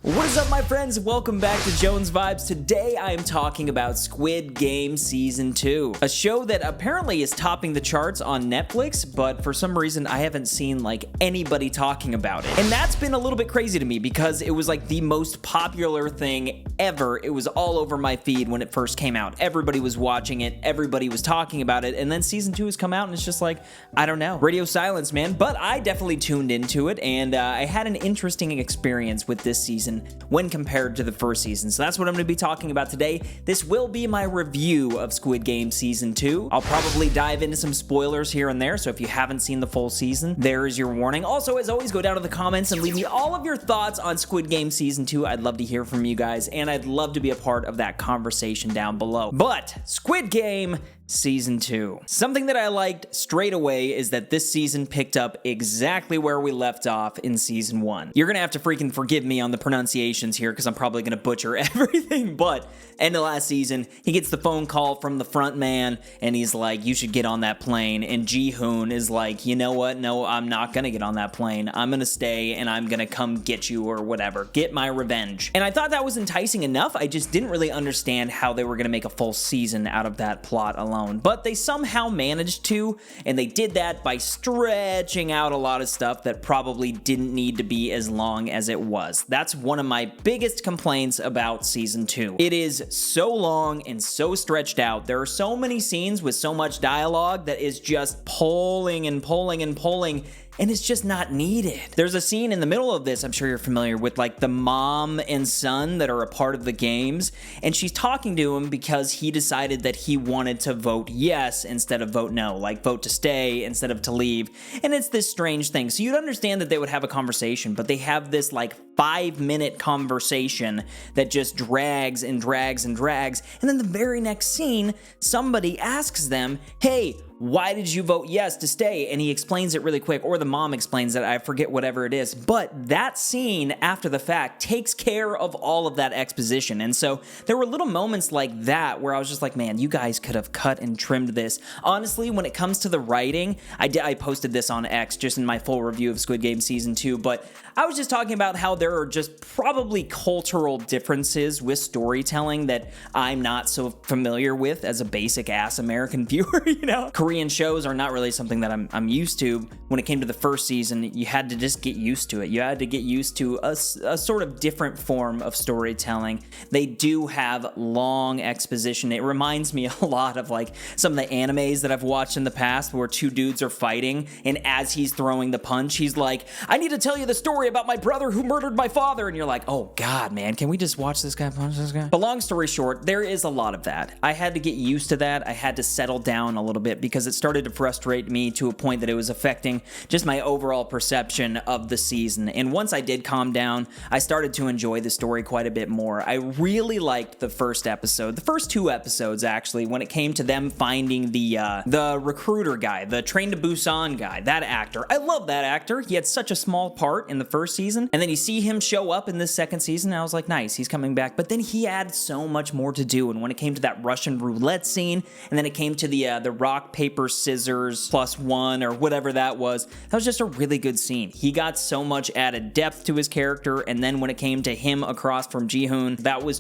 What is up, my friends? Welcome back to Jones Vibes. Today I am talking about Squid Game Season 2, a show that apparently is topping the charts on Netflix, but for some reason I haven't seen anybody talking about it. And that's been a little bit crazy to me because it was the most popular thing ever. It was all over my feed when it first came out. Everybody was watching it, everybody was talking about it, and then Season 2 has come out and it's just I don't know. Radio silence, man. But I definitely tuned into it, and I had an interesting experience with this season when compared to the first season. So that's what I'm going to be talking about today. This will be my review of Squid Game Season 2. I'll probably dive into some spoilers here and there, so if you haven't seen the full season, there is your warning. Also, as always, go down to the comments and leave me all of your thoughts on Squid Game Season 2. I'd love to hear from you guys, and I'd love to be a part of that conversation down below. But Squid Game Season 2. Something that I liked straight away is that this season picked up exactly where we left off in Season 1. You're gonna have to freaking forgive me on the pronunciations here because I'm probably gonna butcher everything, but end of last season, he gets the phone call from the front man and he's like, you should get on that plane, and Gi-hun is like, you know what, no, I'm not gonna get on that plane. I'm gonna stay and I'm gonna come get you or whatever, get my revenge. And I thought that was enticing enough. I just didn't really understand how they were gonna make a full season out of that plot alone. But they somehow managed to, and they did that by stretching out a lot of stuff that probably didn't need to be as long as it was. That's one of my biggest complaints about Season 2. It is so long and so stretched out. There are so many scenes with so much dialogue that is just pulling and pulling and pulling, and it's just not needed. There's a scene in the middle of this, I'm sure you're familiar with, the mom and son that are a part of the games, and she's talking to him because he decided that he wanted to vote yes instead of vote no, vote to stay instead of to leave, and it's this strange thing. So you'd understand that they would have a conversation, but they have this 5-minute conversation that just drags and drags and drags, and then the very next scene, somebody asks them, hey, why did you vote yes to stay? And he explains it really quick, or the mom explains it, I forget whatever it is. But that scene, after the fact, takes care of all of that exposition. And so there were little moments like that where I was just man, you guys could have cut and trimmed this. Honestly, when it comes to the writing, I posted this on X just in my full review of Squid Game Season 2, but I was just talking about how there are just probably cultural differences with storytelling that I'm not so familiar with as a basic-ass American viewer, Korean shows are not really something that I'm used to. When it came to the first season, you had to just get used to it. You had to get used to a sort of different form of storytelling. They do have long exposition. It reminds me a lot of some of the animes that I've watched in the past where two dudes are fighting, and as he's throwing the punch, he's like, I need to tell you the story about my brother who murdered my father, and you're like, oh god, man, can we just watch this guy punch this guy? But long story short, there is a lot of that. I had to get used to that. I had to settle down a little bit because it started to frustrate me to a point that it was affecting just my overall perception of the season. And once I did calm down, I started to enjoy the story quite a bit more. I really liked the first episode, the first two episodes actually, when it came to them finding the recruiter guy, the Train to Busan guy, that actor. I love that actor. He had such a small part in the first season, and then you see him show up in this second season, and I was like, nice, he's coming back. But then he had so much more to do, and when it came to that Russian roulette scene, and then it came to the rock, paper, scissors +1 or whatever that was just a really good scene. He got so much added depth to his character, and then when it came to him across from Gi-hun, that was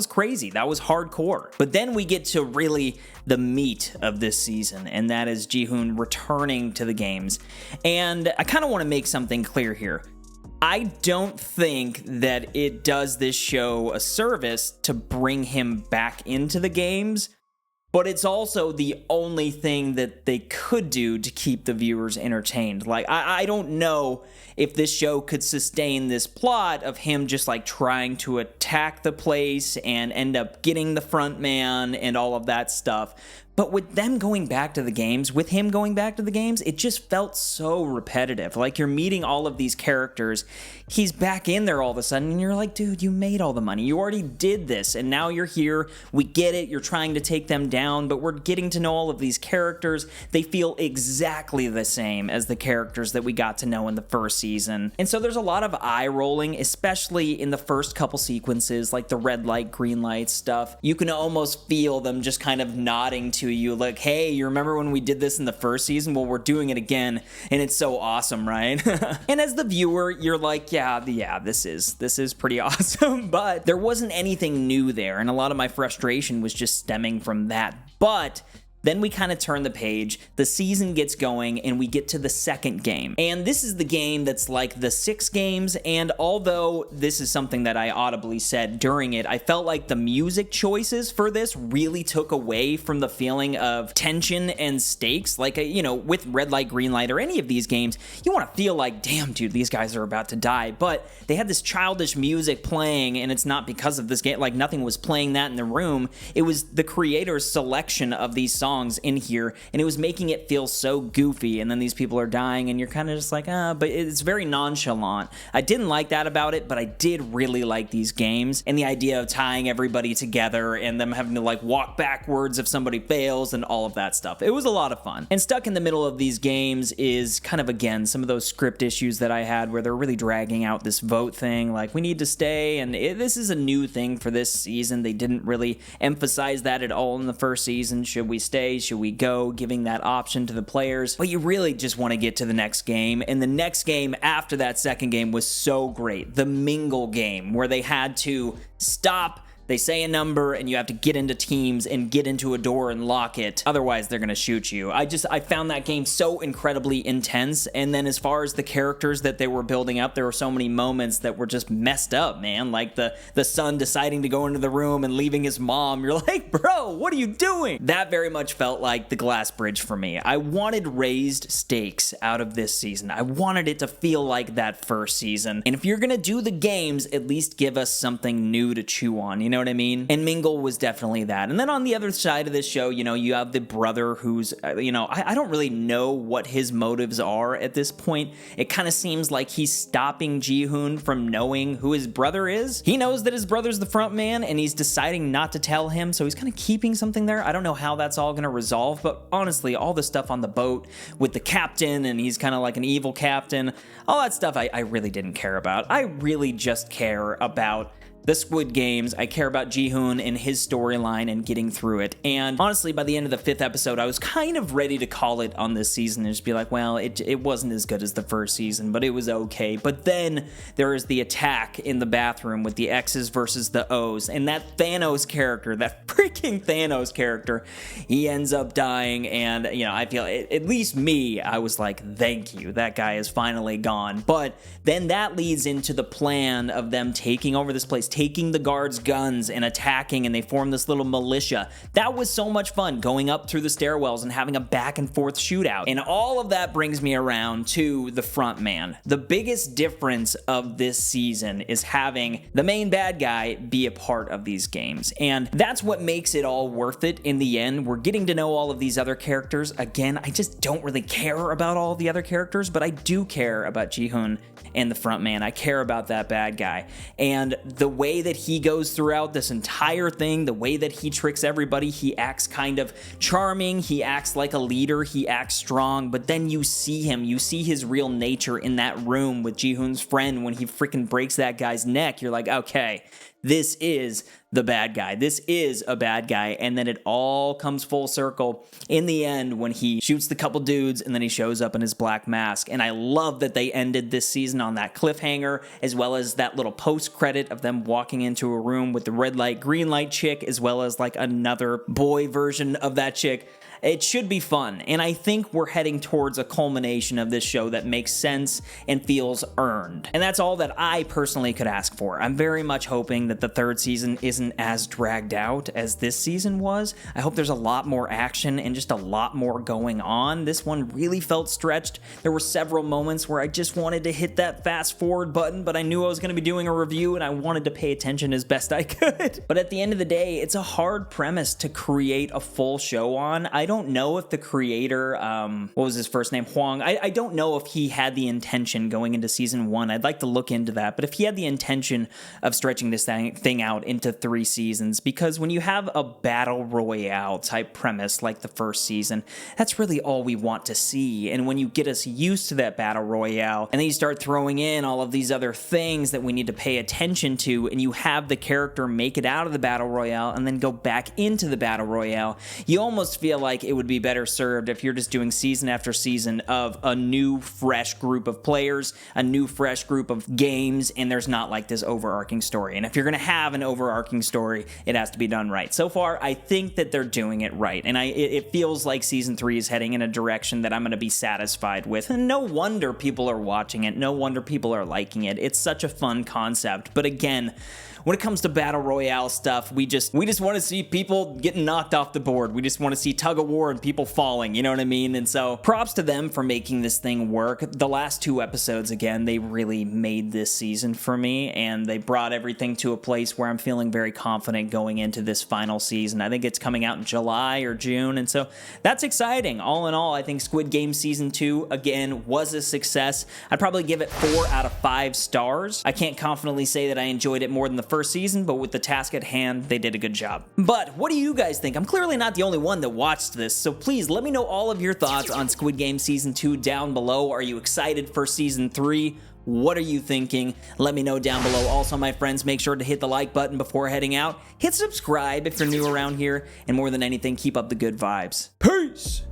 crazy. That was hardcore. But then we get to really the meat of this season, and that is Gi-hun returning to the games. And I kind of want to make something clear here. I don't think that it does this show a service to bring him back into the games, but it's also the only thing that they could do to keep the viewers entertained. I don't know if this show could sustain this plot of him just trying to attack the place and end up getting the front man and all of that stuff. But with them going back to the games, with him going back to the games, it just felt so repetitive. You're meeting all of these characters, he's back in there all of a sudden, and you're like, dude, you made all the money. You already did this, and now you're here. We get it. You're trying to take them down, but we're getting to know all of these characters. They feel exactly the same as the characters that we got to know in the first season. And so there's a lot of eye rolling, especially in the first couple sequences, the red light, green light stuff. You can almost feel them just kind of nodding to to you like, hey, you remember when we did this in the first season? Well, we're doing it again, and it's so awesome, right? And as the viewer, you're like, yeah, this is pretty awesome, but there wasn't anything new there, and a lot of my frustration was just stemming from that. But then we kind of turn the page, the season gets going, and we get to the second game. And this is the game that's like the 6 games, and although this is something that I audibly said during it, I felt like the music choices for this really took away from the feeling of tension and stakes. Like, with red light, green light, or any of these games, you want to feel like, damn, dude, these guys are about to die. But they had this childish music playing, and it's not because of this game. Like, nothing was playing that in the room. It was the creator's selection of these songs in here, and it was making it feel so goofy, and then these people are dying, and you're kind of just like, but it's very nonchalant. I didn't like that about it, but I did really like these games, and the idea of tying everybody together, and them having to, like, walk backwards if somebody fails, and all of that stuff. It was a lot of fun. And stuck in the middle of these games is kind of, again, some of those script issues that I had, where they're really dragging out this vote thing, like, we need to stay, and this is a new thing for this season. They didn't really emphasize that at all in the first season. Should we stay? Should we go? Giving that option to the players. But you really just want to get to the next game. And the next game after that second game was so great. The Mingle game, where they had to stop. They say a number, and you have to get into teams and get into a door and lock it. Otherwise, they're going to shoot you. I found that game so incredibly intense. And then as far as the characters that they were building up, there were so many moments that were just messed up, man. Like the son deciding to go into the room and leaving his mom. You're like, bro, what are you doing? That very much felt like the glass bridge for me. I wanted raised stakes out of this season. I wanted it to feel like that first season. And if you're going to do the games, at least give us something new to chew on. You know what I mean? And Mingle was definitely that. And then on the other side of this show, you have the brother who's, I don't really know what his motives are at this point. It kind of seems like he's stopping Gi-hun from knowing who his brother is. He knows that his brother's the front man, and he's deciding not to tell him, so he's kind of keeping something there. I don't know how that's all going to resolve, but honestly, all the stuff on the boat with the captain, and he's kind of like an evil captain, all that stuff I really didn't care about. I really just care about the Squid Games. I care about Gi-hun and his storyline and getting through it. And honestly, by the end of the 5th episode, I was kind of ready to call it on this season and just be like, well, it wasn't as good as the first season, but it was okay. But then there is the attack in the bathroom with the X's versus the O's, and that Thanos character, that freaking Thanos character, he ends up dying, and, I feel, at least me, I was like, thank you, that guy is finally gone. But then that leads into the plan of them taking over this place, taking the guards' guns and attacking, and they form this little militia. That was so much fun, going up through the stairwells and having a back and forth shootout. And all of that brings me around to the front man. The biggest difference of this season is having the main bad guy be a part of these games. And that's what makes it all worth it in the end. We're getting to know all of these other characters. Again, I just don't really care about all of the other characters, but I do care about Gi-hun and the front man. I care about that bad guy. And the way that he goes throughout this entire thing, the way that he tricks everybody, he acts kind of charming, he acts like a leader, he acts strong, but then you see him, you see his real nature in that room with Ji-hoon's friend when he freaking breaks that guy's neck. You're like, okay, this is the bad guy. This is a bad guy. And then it all comes full circle in the end when he shoots the couple dudes and then he shows up in his black mask. And I love that they ended this season on that cliffhanger, as well as that little post credit of them walking into a room with the red light, green light chick, as well as like another boy version of that chick. It should be fun, and I think we're heading towards a culmination of this show that makes sense and feels earned. And that's all that I personally could ask for. I'm very much hoping that the third season isn't as dragged out as this season was. I hope there's a lot more action and just a lot more going on. This one really felt stretched. There were several moments where I just wanted to hit that fast forward button, but I knew I was going to be doing a review and I wanted to pay attention as best I could. But at the end of the day, it's a hard premise to create a full show on. I don't know if the creator, what was his first name? Hwang. I don't know if he had the intention going into season 1. I'd like to look into that. But if he had the intention of stretching this thing thing out into 3 seasons, because when you have a battle royale type premise like the first season, that's really all we want to see. And when you get us used to that battle royale, and then you start throwing in all of these other things that we need to pay attention to, and you have the character make it out of the battle royale and then go back into the battle royale, you almost feel like it would be better served if you're just doing season after season of a new fresh group of players, a new fresh group of games, and there's not like this overarching story. And if you're going to have an overarching story, it has to be done right. So far, I think that they're doing it right, and it feels like season 3 is heading in a direction that I'm going to be satisfied with. And no wonder people are watching it. No wonder people are liking it. It's such a fun concept. But again, when it comes to battle royale stuff, we just want to see people getting knocked off the board. We just want to see tug of war and people falling, you know what I mean? And so props to them for making this thing work. The last 2 episodes, again, they really made this season for me, and they brought everything to a place where I'm feeling very confident going into this final season. I think it's coming out in July or June, and so that's exciting. All in all, I think Squid Game Season 2, again, was a success. I'd probably give it 4 out of 5 stars. I can't confidently say that I enjoyed it more than the first season, but with the task at hand, they did a good job. But what do you guys think? I'm clearly not the only one that watched this, so please let me know all of your thoughts on Squid Game Season 2 down below. Are you excited for Season 3? What are you thinking? Let me know down below. Also, my friends, make sure to hit the like button before heading out. Hit subscribe if you're new around here, and more than anything, keep up the good vibes. Peace!